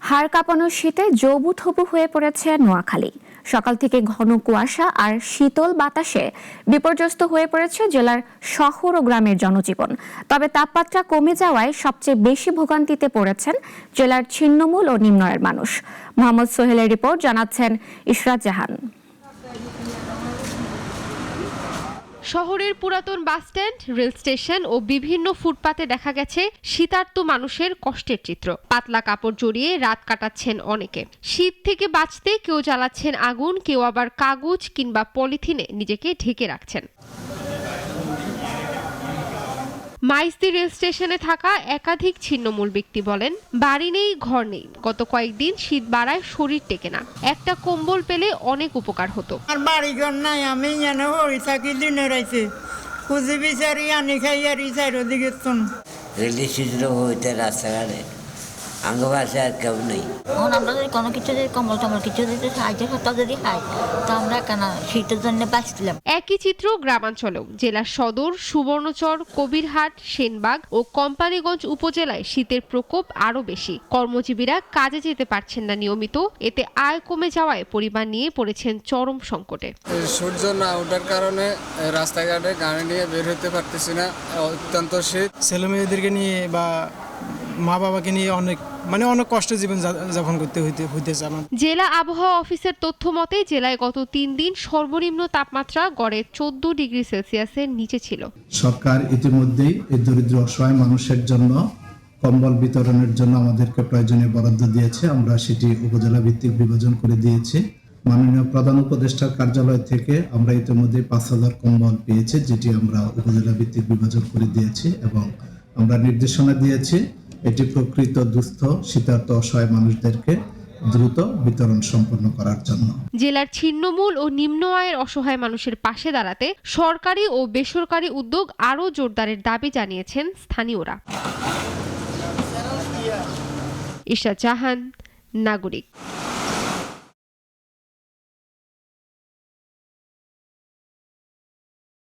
হাড় কাঁপানো শীতে জবুথবু হয়ে পড়েছে নোয়াখালী। সকাল থেকে ঘন কুয়াশা আর শীতল বাতাসে বিপর্যস্ত হয়ে পড়েছে জেলার শহর ও গ্রামের জনজীবন। তবে তাপমাত্রা কমে যাওয়ায় সবচেয়ে বেশি ভোগান্তিতে পড়েছেন জেলার ছিন্নমূল ও নিম্নয়ের মানুষ। মোহাম্মদ সোহেলের রিপোর্ট, জানাচ্ছেন ইশরাত জাহান। শহরের পুরাতন বাসস্ট্যান্ড, রেল স্টেশন ও বিভিন্ন ফুটপাতে দেখা গেছে শীতার্ত মানুষের কষ্টের চিত্র। পাতলা কাপড় জড়িয়ে রাত কাটাচ্ছেন অনেকে। শীত থেকে বাঁচতে কেউ জ্বালাচ্ছেন আগুন, কেউ আবার কাগজ কিংবা পলিথিনে নিজেকে ঢেকে রাখছেন। মাইজদি রেল স্টেশনে থাকা একাধিক ছিন্নমূল ব্যক্তি বলেন, বাড়ি নেই, ঘর নেই। গত কয়েকদিন শীত বাড়ায় শরীর টেকে না। একটা কম্বল পেলে অনেক উপকার হতো। আর বাড়ি ঘর নাই, আমি জানো হরি থাকি দিনে রাইছে খুঁজি বিচারি আনি খাই আর ইসাইর ওদিকে রেল স্টেশন হইতে রাস্তাঘাটে আঙ্গবাসে আর কেউ নেই। এখন আমরা যদি কোনো কিছু যদি কম্বল টম্বল কিছু যদি সাহায্য সপ্তাহ যদি খাই তো আমরা কেন শীতের জন্য বাঁচছিলাম। একই চিত্র গ্রামাঞ্চলেও। জেলার সদর, সুবর্ণচর, কবিরহাট, সেনবাগ ও কোম্পানিগঞ্জ উপজেলায় শীতের প্রকোপ আরও বেশি। কর্মজীবীরা কাজে যেতে পারছেন না নিয়মিত। এতে আয় কমে যাওয়ায় পরিবার নিয়ে পড়েছেন চরম সংকটে। সূর্য না ওঠার কারণে রাস্তাঘাটে গাড়ি নিয়ে বের হতে পারতেছি না, অত্যন্ত শীত। ছেলে মেয়েদেরকে নিয়ে বা মা বাবাকে নিয়ে অনেক অনেক কষ্ট জীবন যাপন করতে হইতেছে আমার। জেলা আবহাওয়া অফিসের তথ্য মতে জেলায় গত 3 দিন সর্বনিম্ন তাপমাত্রা গড়ে 14 ডিগ্রি সেলসিয়াসের নিচে ছিল। সরকার ইতিমধ্যেই এই দরিদ্র অসহায় মানুষের জন্য কম্বল বিতরণের জন্য আমাদেরকে প্রয়োজনীয় বরাদ্দ দিয়েছে। আমরা সেটি উপজেলা ভিত্তিক বিভাজন করে দিয়েছি। মাননীয় প্রধান উপদেষ্টার কার্যালয় থেকে আমরা ইতিমধ্যে 5000 কম্বল পেয়েছি, যেটি আমরা উপজেলা ভিত্তিক বিভাজন করে দিয়েছি এবং আমরা নির্দেশনা দিয়েছি এটি প্রকৃত দুস্থ শীতার্ত অসহায় মানুষদেরকে দ্রুত বিতরণ সম্পন্ন করার জন্য। জেলার ছিন্নমূল ও নিম্ন আয়ের অসহায় মানুষের পাশে দাঁড়াতে সরকারি ও বেসরকারি উদ্যোগ আরও জোরদারের দাবি জানিয়েছেন স্থানীয়রা। ইশরাত জাহান, নাগরিক।